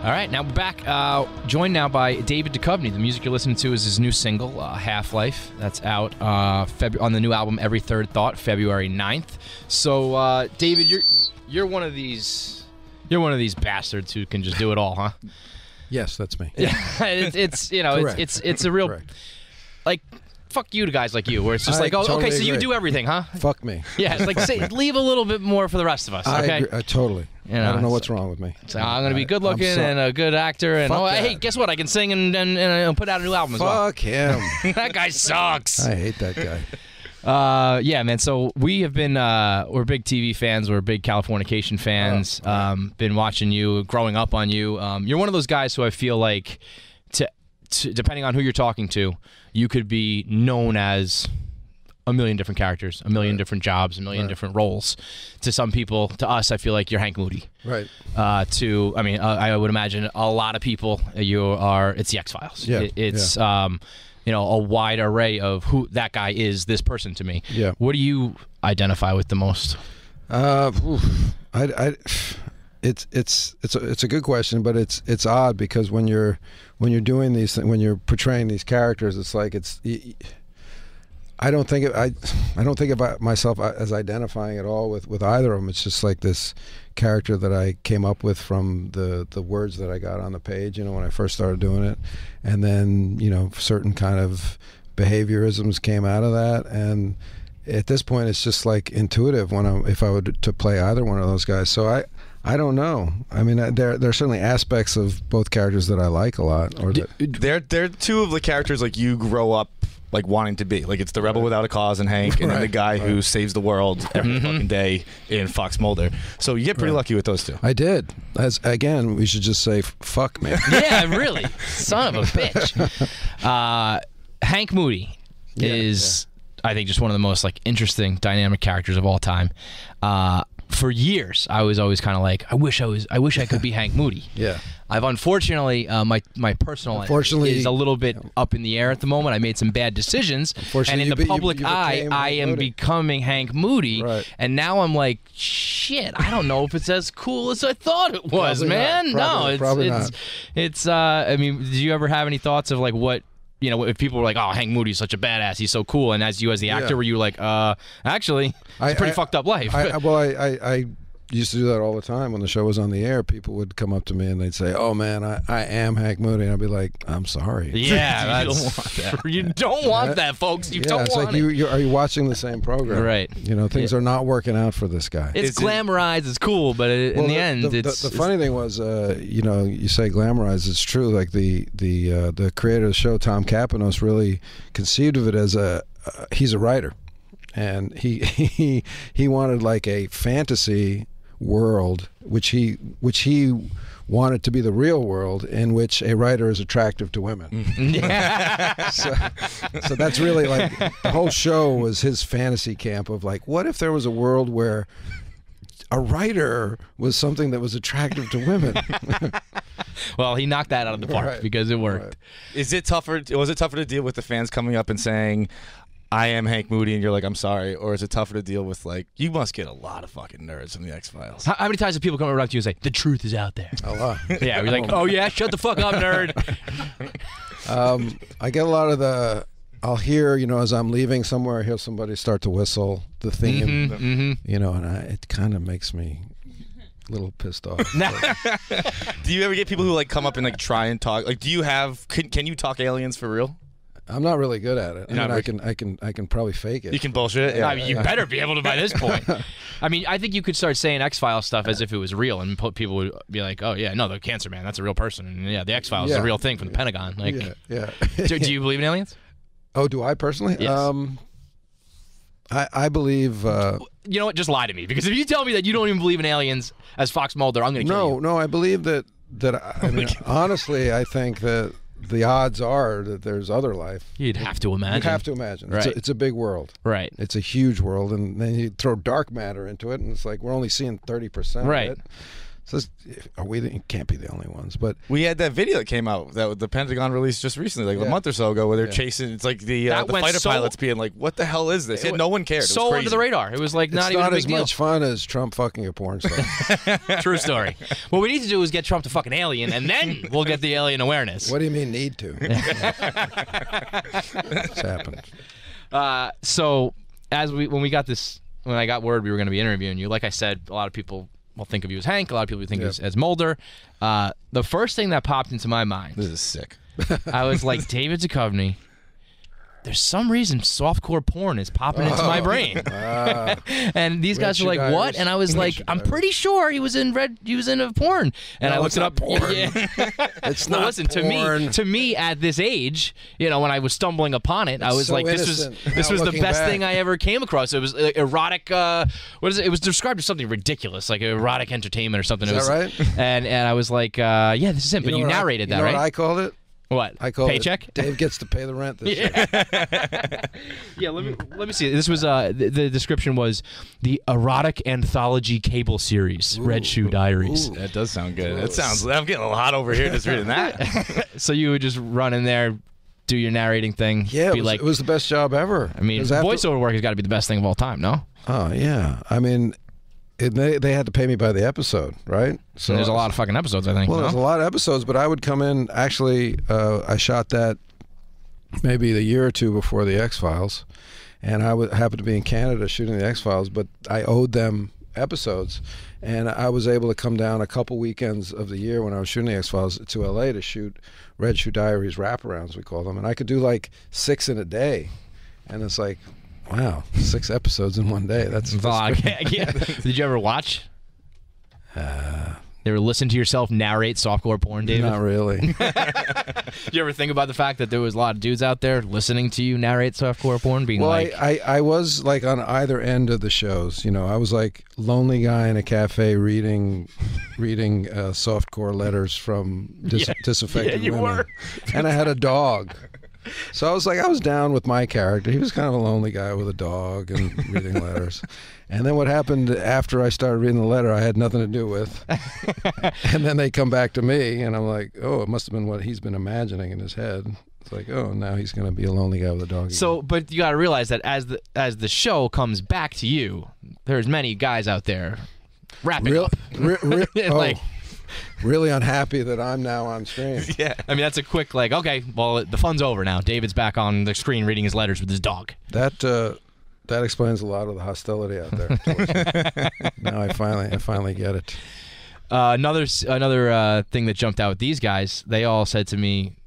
All right, now we're back. Joined now by David Duchovny. The music you're listening to is his new single, Half-Life. That's out on the new album, Every Third Thought, February 9th. So, David, you're one of these bastards who can just do it all, huh? Yes, that's me. Yeah, it's a real Correct. like. Fuck you to guys like you, where it's just I like, oh, totally okay, so agree. you do everything, huh? Fuck me. Yeah, it's like, leave a little bit more for the rest of us, I okay? agree, totally. You know, I don't know what's wrong with me. So I'm going to be good looking and a good actor, and hey, guess what? I can sing and put out a new album as well. Fuck him. That guy sucks. I hate that guy. Yeah, man. So we have been we're big TV fans. We're big Californication fans. Been watching you, growing up on you. You're one of those guys who I feel like, depending on who you're talking to, you could be known as a million different characters, a million different jobs, a million different roles. To some people, to us, I feel like you're Hank Moody. Right. I would imagine a lot of people, it's the X-Files. Yeah. It's a wide array of who that guy is, this person to me. Yeah. What do you identify with the most? It's a good question, but it's odd because when you're doing these things, when you're portraying these characters, it's like I don't think about myself as identifying at all with either of them. It's just like this character that I came up with from the words that I got on the page, when I first started doing it, and then certain kind of behaviorisms came out of that, and at this point it's just like intuitive if I were to play either one of those guys. So I don't know. I mean, there are certainly aspects of both characters that I like a lot. They're two of the characters like you grow up like wanting to be. Like it's the rebel without a cause in Hank, and then the guy who saves the world every fucking day in Fox Mulder. So you get pretty lucky with those two. I did. Again, we should just say fuck me. Yeah, really, son of a bitch. Hank Moody is, I think, just one of the most like interesting, dynamic characters of all time. For years, I was always kind of like, I wish I could be Hank Moody. Yeah. I've unfortunately, my personal life is a little bit up in the air at the moment. I made some bad decisions, and in the public eye, I am becoming Hank Moody. Right. And now I'm like, shit, I don't know if it's as cool as I thought it was, Probably man. not. Probably not. I mean, did you ever have any thoughts of like what? If people were like, "Oh, Hank Moody's such a badass, he's so cool," and as the actor, were you like, "Actually, it's a pretty fucked up life"? I used to do that all the time when the show was on the air. People would come up to me and they'd say, "Oh man, I am Hank Moody," and I'd be like, "I'm sorry." Yeah, you don't want that. You don't want that, folks. You don't want it. Are you watching the same program? Right. Things are not working out for this guy. It's glamorized, it's cool, but in the end, the funny thing was, you say glamorized. It's true. Like the creator of the show, Tom Kapanos, really conceived of it as he's a writer, and he wanted like a fantasy world, which he wanted to be the real world, in which a writer is attractive to women. So that's really like the whole show was his fantasy camp of like, what if there was a world where a writer was something that was attractive to women? Well, he knocked that out of the park because it worked. Was it tougher to deal with the fans coming up and saying, I am Hank Moody, and you're like, I'm sorry? Or is it tougher to deal with, like, you must get a lot of fucking nerds from the X-Files? How many times have people come around to you and say, the truth is out there? A lot. Yeah, we're like, oh yeah, shut the fuck up, nerd. I get a lot of I'll hear, as I'm leaving somewhere, I hear somebody start to whistle the theme, and it kind of makes me a little pissed off. Do you ever get people who, like, come up and, like, try and talk? Like, can you talk aliens for real? I'm not really good at it. I can probably fake it. You can bullshit it? Yeah. I mean, you better be able to by this point. I mean, I think you could start saying X-Files stuff as if it was real, and people would be like, oh, yeah, no, the Cancer Man, that's a real person. And yeah, the X-Files is a real thing from the Pentagon. Like, yeah. do you believe in aliens? Oh, do I personally? Yes. I believe... you know what? Just lie to me. Because if you tell me that you don't even believe in aliens as Fox Mulder, I'm going to kill you. No, I believe that I mean, honestly, I think that the odds are that there's other life. You'd have to imagine. You'd have to imagine. Right. It's a big world. Right. It's a huge world, and then you throw dark matter into it, and it's like we're only seeing 30% of it. So we can't be the only ones, but we had that video that came out that the Pentagon released just recently, like a month or so ago, where they're chasing. It's like the fighter pilots being like, "What the hell is this?" And no one cared. So under the radar. It was like not even a big as much fun as Trump fucking a porn star. True story. What we need to do is get Trump to fuck an alien, and then we'll get the alien awareness. What do you mean need to? It's happened. So when I got word we were going to be interviewing you, like I said, a lot of people will think of you as Hank. A lot of people think of you as Mulder. The first thing that popped into my mind. This is sick. I was like, David Duchovny. There's some reason softcore porn is popping into my brain. And these guys were like, "What?" And I was like, "I'm pretty sure he was in a porn." And I looked it up. Porn. Yeah. It's not listen, porn. to me at this age, when I was stumbling upon it, I was so like, this was the best thing I ever came across. It was erotic. What is it? It was described as something ridiculous, like erotic entertainment or something. Is that right? And I was like, yeah, this is it. But you narrated that, right? You know what I called it? What? I call Paycheck? it Dave gets to pay the rent this year. Yeah, let me see. This was the description was the erotic anthology cable series, Red Shoe Diaries. That does sound good. That sounds. I'm getting a little hot over here just reading that. So you would just run in there, do your narrating thing. Yeah, be it was the best job ever. I mean, voiceover work has got to be the best thing of all time, no? Oh yeah, I mean. They had to pay me by the episode, right? So there's a lot of fucking episodes, I think. Well, there's a lot of episodes, but I would come in. Actually, I shot that maybe the year or two before the X-Files, and I happened to be in Canada shooting the X-Files, but I owed them episodes, and I was able to come down a couple weekends of the year when I was shooting the X-Files to LA to shoot Red Shoe Diaries wraparounds, we call them, and I could do like 6 in a day, and it's like, wow, 6 episodes in one day. That's vlog. Yeah. Did you ever watch? You ever listen to yourself narrate softcore porn, David? Not really. Did you ever think about the fact that there was a lot of dudes out there listening to you narrate softcore porn, being like... I was like on either end of the shows. I was like lonely guy in a cafe reading softcore letters from disaffected women. Were. And I had a dog. So I was down with my character. He was kind of a lonely guy with a dog and reading letters. And then what happened after I started reading the letter, I had nothing to do with. And then they come back to me, and I'm like, oh, it must have been what he's been imagining in his head. It's like, oh, now he's going to be a lonely guy with a dog again. So, but you got to realize that as the show comes back to you, there's many guys out there wrapping up. Really unhappy that I'm now on screen. Yeah. I mean, that's a quick, like, okay, well, the fun's over now. David's back on the screen reading his letters with his dog. That explains a lot of the hostility out there. Now I finally get it. Another thing that jumped out with these guys, they all said to me,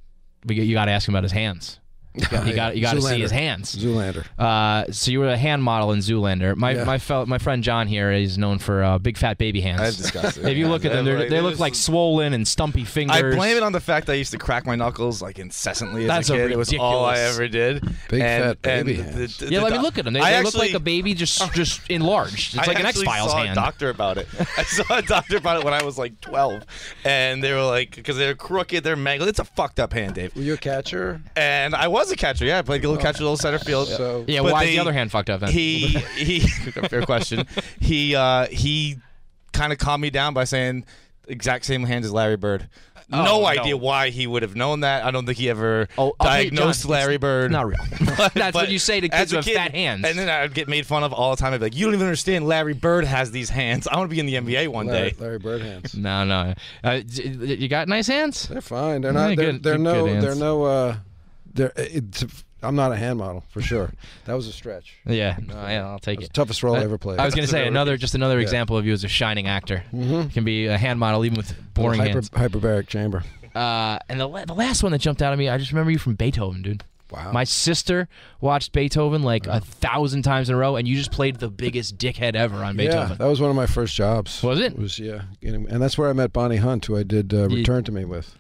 you got to ask him about his hands. You got to see his hands. Zoolander. So you were a hand model in Zoolander. My friend John here is known for big fat baby hands. I've discussed it. If you look at them, they look like swollen and stumpy fingers. I blame it on the fact that I used to crack my knuckles like incessantly as a kid. It was all I ever did. Big fat baby hands. Let me look at them. They look like a baby just enlarged. It's like an X-Files hand. I saw a doctor about it. I saw a doctor about it when I was like 12, and they were like, because they're crooked, they're mangled. It's a fucked up hand, Dave. Were you a catcher? And I was a catcher. Yeah, I played little catcher, little center field. So, yeah, why is the other hand fucked up then? He fair question. He kind of calmed me down by saying exact same hands as Larry Bird. No idea why he would have known that. I don't think he ever diagnosed Larry Bird. Not real. That's what you say to kids with fat hands. And then I'd get made fun of all the time. I'd be like, you don't even understand. Larry Bird has these hands. I want to be in the NBA one day. Larry Bird hands. No. You got nice hands? They're fine. They're not. I'm not a hand model for sure. That was a stretch. Yeah, I'll take it. Toughest role I ever played. I was going to say another example of you as a shining actor. You can be a hand model even with boring hands. Hyperbaric chamber. And the last one that jumped out at me, I just remember you from Beethoven, dude. Wow. My sister watched Beethoven like 1,000 times in a row, and you just played the biggest dickhead ever on Beethoven. Yeah, that was one of my first jobs. Was it? And that's where I met Bonnie Hunt, who I did Return to Me with.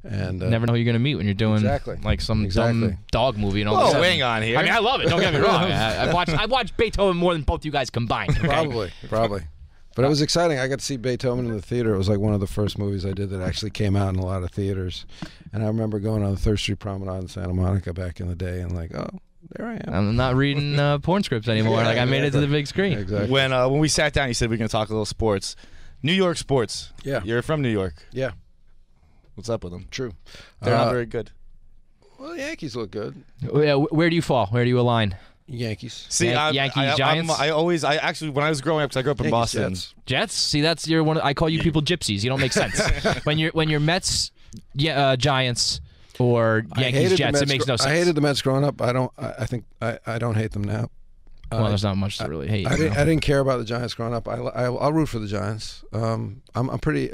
And never know who you're going to meet when you're doing like some dumb dog movie and all that. Oh, hang on here. I mean, I love it. Don't get me wrong. I watched Beethoven more than both you guys combined. Okay? Probably. But it was exciting. I got to see Beethoven in the theater. It was like one of the first movies I did that actually came out in a lot of theaters. And I remember going on the 3rd Street Promenade in Santa Monica back in the day and like, oh, there I am. I'm not reading porn scripts anymore. I made it to the big screen. Exactly. When we sat down, you said we were going to talk a little sports. New York sports. Yeah. You're from New York. Yeah. What's up with them? True. They're not very good. Well, the Yankees look good. Where do you fall? Where do you align? Yankees. See, Yankees, Giants? I actually, when I was growing up, because I grew up in Yankees, Boston. Jets? See, that's your one. I call you people gypsies. You don't make sense. when you're Mets, Giants, or Yankees, Jets, it makes no sense. I hated the Mets growing up. I think I don't hate them now. Well, there's not much to really hate. I didn't care about the Giants growing up. I'll root for the Giants. I'm pretty.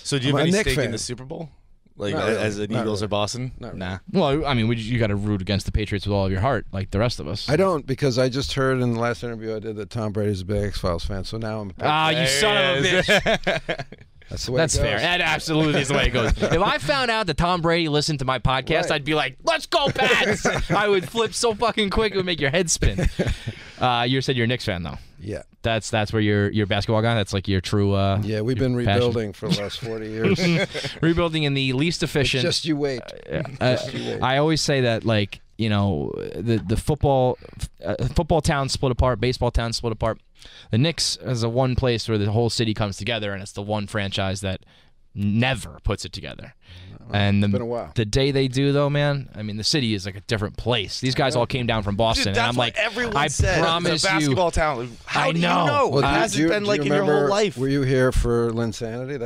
So do you have I'm a any Knicks stake fan. in the Super Bowl? Like Not really. as an Not Eagles really. or Boston? Not Nah. Well, I mean, you got to root against the Patriots with all of your heart, like the rest of us. I don't, because I just heard in the last interview I did that Tom Brady's a big X-Files fan. So now I'm. You son of a bitch. That's the way That's it goes. fair. That absolutely is the way it goes. If I found out that Tom Brady listened to my podcast, Right. I'd be like, "Let's go, Pats!" I would flip so fucking quick it would make your head spin. You said you're a Knicks fan, though. Yeah. That's where you're a basketball guy. That's like your true. Yeah, we've been passion. rebuilding for the last 40 years. Rebuilding in the least efficient. Just you wait. Just you wait. I always say that, like, the football town split apart, baseball town split apart. The Knicks is the one place where the whole city comes together, and it's the one franchise that never puts it together. And It's been a while. the day they do, though, man, I mean, the city is like a different place. These guys all came down from Boston, Dude, and that's I'm what like, everyone I said. promise It's a basketball town. How I do you know. know? Well, It do hasn't been like do in you your whole remember, life. Were you here for Linsanity?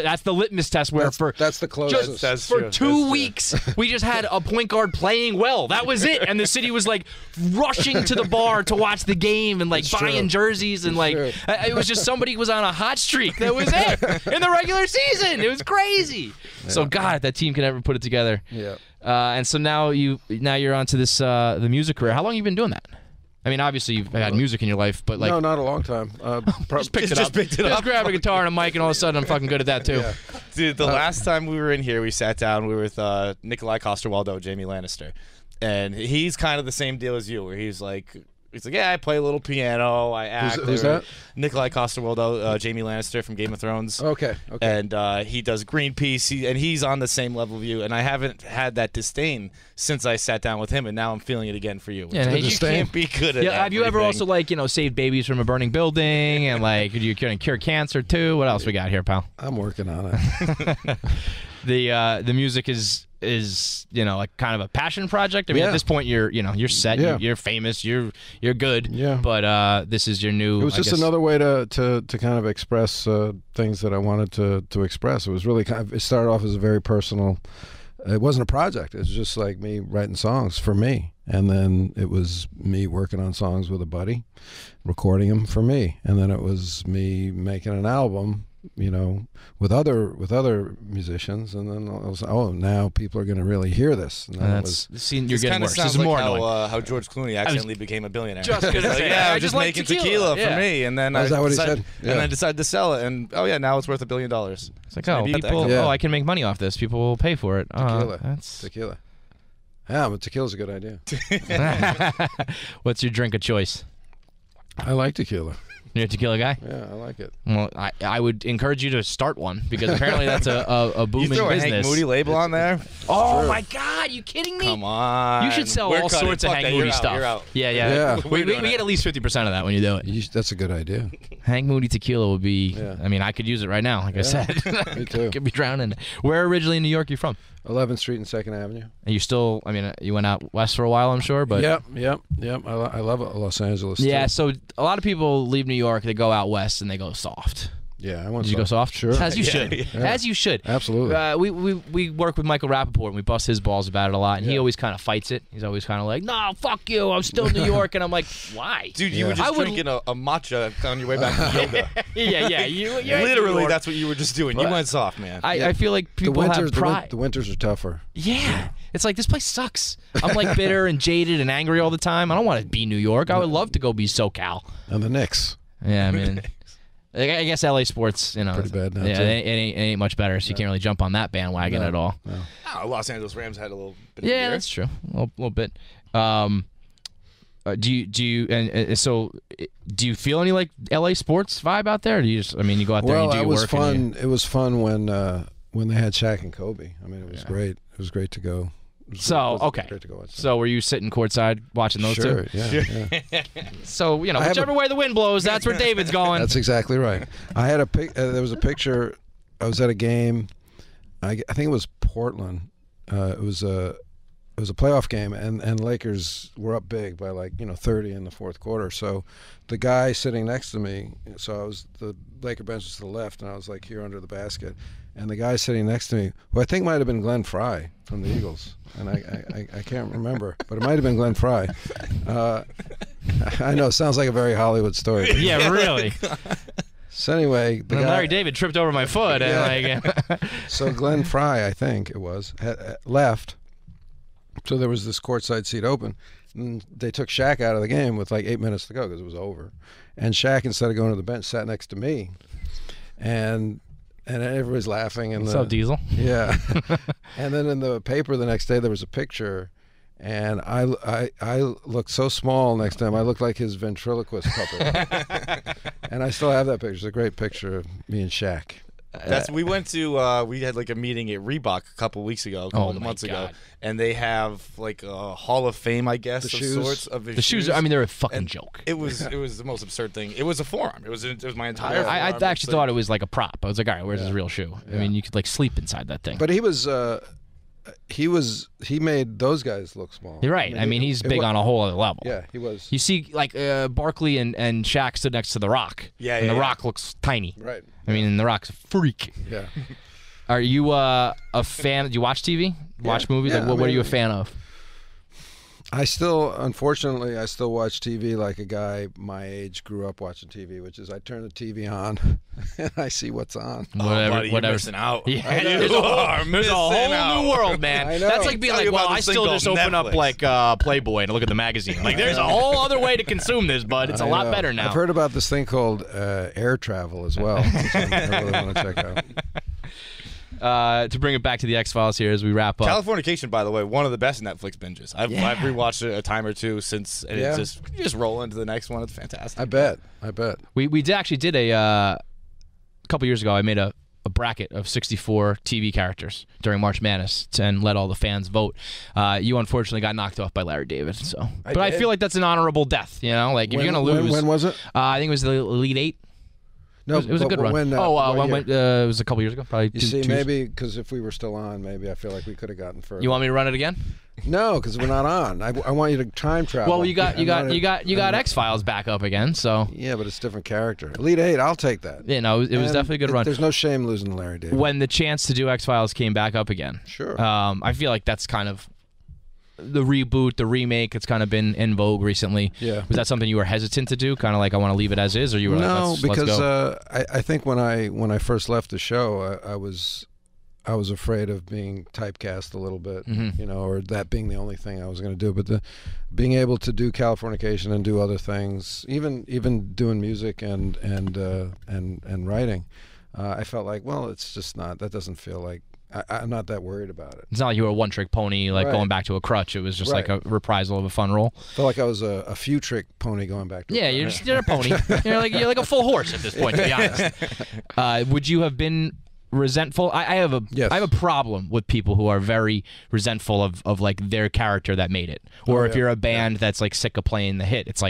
that's the litmus test where that's the closest. That's for true. 2 That's true. weeks, we just had a point guard playing well. That was it. And the city was like rushing to the bar to watch the game and like It's buying true. jerseys. And like, true. it was just somebody was on a hot streak. That was it in the regular season. It was crazy. So, God, if that team can ever put it together. Yeah. And so now you're onto this the music career. How long have you been doing that? I mean, obviously you've had music in your life, but like No, not a long time. just picked it Just up. picked it Just up. grab a guitar and a mic, and all of a sudden I'm fucking good at that too. Yeah. Dude, the last time we were in here, we sat down. We were with Nikolai Coster-Waldau, Jamie Lannister, and he's kind of the same deal as you, where he's like, yeah, I play a little piano, I act. Who's that? Nikolai Coster-Waldau, Jamie Lannister from Game of Thrones. Okay. And he does Greenpeace, and he's on the same level of you. And I haven't had that disdain since I sat down with him, and now I'm feeling it again for you. Yeah, you disdain. can't be good at Yeah, have you ever everything. also like saved babies from a burning building and like you can cure cancer too? What else we got here, pal? I'm working on it. The music is like kind of a passion project. I mean, Yeah. at this point you're set, Yeah. you're famous, you're good. Yeah. But this is your new. It was I just guess- another way to kind of express things that I wanted to express. It was really it started off as a very personal. It wasn't a project. It was just like me writing songs for me, and then it was me working on songs with a buddy, recording them for me, and then it was me making an album, with other musicians, and then I was now people are going to really hear this. And then That's you're This getting kind of worse. sounds This is like more how, annoying. how George Clooney accidentally became a billionaire. Just gonna Like, say, yeah, I I'm just just like making tequila. for Yeah. me, and then Oh, is that what he said? And Yeah. I decided to sell it, and now it's worth $1 billion. It's like, oh, Maybe people. Yeah. Oh, I can make money off this. People will pay for it. Tequila. That's Tequila. Yeah, but tequila's a good idea. What's your drink of choice? I like tequila. You're a tequila guy? Yeah, I like it. Well, I would encourage you to start one because apparently that's a You booming throw a business. Hank Moody label on there? Oh true. my God! You kidding me? Come on. You should sell We're all cutting. sorts of Fuck Hank that. Moody You're out. stuff. You're out. Yeah. Yeah. We We're doing get at least 50% of that when you do it. That's a good idea. Hank Moody tequila would be. Yeah. I mean, I could use it right now. Like I said, Me too. could be drowning. Where originally in New York are you from? 11th Street and 2nd Avenue. And you still? I mean, you went out west for a while, I'm sure, but. Yep. I love Los Angeles. Yeah, too. so a lot of people leave New York, they go out west, and they go soft. Yeah, I went. Did you go soft? Sure. As you should. Yeah. As you should. Absolutely. We work with Michael Rappaport, and we bust his balls about it a lot, and he Yeah. always kind of fights it. He's always kind of like, no, fuck you, I'm still New York. And I'm like, why? Dude, you were I just would- drinking a matcha on your way back from yoga. yeah. You're in New Literally, York. that's what you were just doing. You went soft, man. I feel like people have pride. The winters are tougher. Yeah. It's like, this place sucks. I'm like bitter and jaded and angry all the time. I don't want to be New York. I would love to go be SoCal. And the Knicks. Yeah, I mean, I guess LA sports, Pretty bad now, yeah, too. it ain't much better, so you can't really jump on that bandwagon at all. No. Los Angeles Rams had a little bit of Yeah, beer. that's true. A little bit. Do you feel any like LA sports vibe out there? Or do you just, I mean, you go out there and you do it your was work. fun. It was fun when they had Shaq and Kobe. I mean, it was great. It was great to go So okay. Great to go watch. So were you sitting courtside watching those Sure, two? yeah. So whichever way the wind blows, that's where David's going. That's exactly right. I had there was a picture. I was at a game. I think it was Portland. It was a playoff game, and Lakers were up big by 30 in the fourth quarter. So the guy sitting next to me, so the Laker bench was to the left, and I was here under the basket, and the guy sitting next to me, who I think might have been Glenn Fry from the Eagles, and I can't remember, but it might have been Glenn Fry. I know it sounds like a very Hollywood story. Yeah, really. So anyway, Larry David tripped over my foot, and so Glenn Fry, I think it was, had left. So there was this courtside seat open, and they took Shaq out of the game with 8 minutes to go because it was over. And Shaq, instead of going to the bench, sat next to me, and everybody's laughing. And what's up, Diesel? Yeah. And then in the paper the next day there was a picture, and I looked so small next to him. I looked like his ventriloquist puppet. And I still have that picture. It's a great picture of me and Shaq. We went to we had a meeting at Reebok a couple weeks ago, a couple months ago, and they have a Hall of Fame, I guess, of sorts of his shoes. I mean, they're a fucking joke. It was the most absurd thing. It was a forearm. It was my entire. I actually thought it was like a prop. I was like, all right, where's his real shoe? I mean, you could sleep inside that thing. But he made those guys look small. You're right. I mean, he's big on a whole other level. Yeah, he was. You see, Barkley and Shaq stood next to The Rock. Yeah, The Rock looks tiny. Right. I mean, The Rock's a freak. Yeah. Are you a fan? Do you watch TV? Watch movies? Yeah, what are you a fan of? Unfortunately, I still watch TV like a guy my age grew up watching TV, which is I turn the TV on and I see what's on. Whatever. You're missing out. Yeah, there's a whole new world, man. I know. That's like being I still just open up Playboy and look at the magazine. There's a whole other way to consume this, bud. It's a lot better now. I've heard about this thing called air travel as well, which I really want to check out. To bring it back to the X-Files here as we wrap up. Californication, by the way, one of the best Netflix binges. I've rewatched it a time or two since, and it's you just roll into the next one. It's fantastic. I bet. We actually did a couple years ago. I made a bracket of 64 TV characters during March Madness and let all the fans vote. You unfortunately got knocked off by Larry David. I feel like that's an honorable death. If you're gonna lose, when was it? I think it was the Elite Eight. No, it was a good run. When, it was a couple years ago, probably. You see, maybe because if we were still on, maybe I feel like we could have gotten further. You want me to run it again? No, because we're not on. I want you to time travel. Well, you got X-Files back up again, so. Yeah, but it's a different character. Elite Eight, I'll take that. Yeah, no, it was definitely a good run. There's no shame losing to Larry David. When the chance to do X-Files came back up again, sure. I feel like that's kind of the reboot, the remake. It's kind of been in vogue recently. Yeah. Was that something you were hesitant to do? Kind of like I want to leave it as is, or you were let's go? I think when I first left the show, I was afraid of being typecast a little bit, or that being the only thing I was going to do. But being able to do Californication and do other things, even doing music and writing, I felt like, well, it's just not. That doesn't feel like. I'm not that worried about it. It's not like you were a one-trick pony, going back to a crutch. It was just like a reprisal of a fun role. I felt like I was a few-trick pony going back to. Yeah, you're a pony. you're like a full horse at this point, to be honest. Would you have been resentful? I have a problem with people who are very resentful of their character that made it, or if you're a band that's sick of playing the hit. It's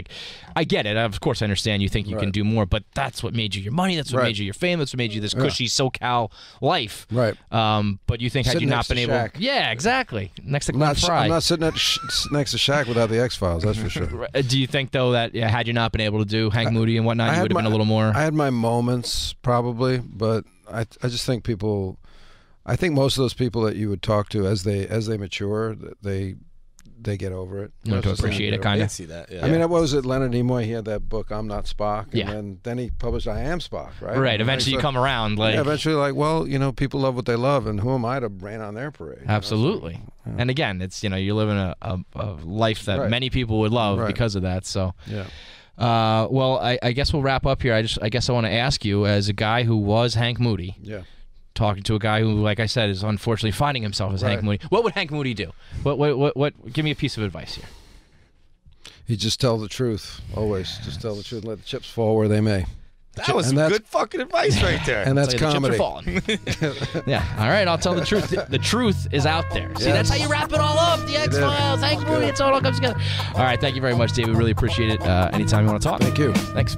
I get it. Of course, I understand. You think you can do more, but that's what made you your money. That's what made you your fame. That's what made you this cushy SoCal life. Right. But you think had you not been able, yeah, exactly. Next to Glenn Fry. I'm not sitting next to Shaq without the X-Files. That's for sure. Do you think though that had you not been able to do Hank Moody and whatnot, you would have been a little more? I had my moments probably, but I just think people. I think most of those people that you would talk to as they mature, they get over it. You to appreciate it, kind I of. see that. Yeah. I mean, what was it? Leonard Nimoy. He had that book, I'm Not Spock, Yeah. and then he published I Am Spock, right? Right. Eventually, you come around. Eventually, well, people love what they love, and who am I to rain on their parade? Absolutely. Yeah. And again, it's you're living a life that many people would love because of that. So. Yeah. Well, I guess we'll wrap up here. I guess I want to ask you, as a guy who was Hank Moody, talking to a guy who, like I said, is unfortunately finding himself as Hank Moody. What would Hank Moody do? What? Give me a piece of advice here. You just tell the truth, always. Just tell the truth and let the chips fall where they may. That was some good fucking advice right there. And that's comedy. Yeah. All right. I'll tell the truth. The truth is out there. See, that's how you wrap it all up. The X-Files. Thanks, movie. It's all comes together. All right. Thank you very much, David. Really appreciate it. Anytime you want to talk. Thank you. Thanks.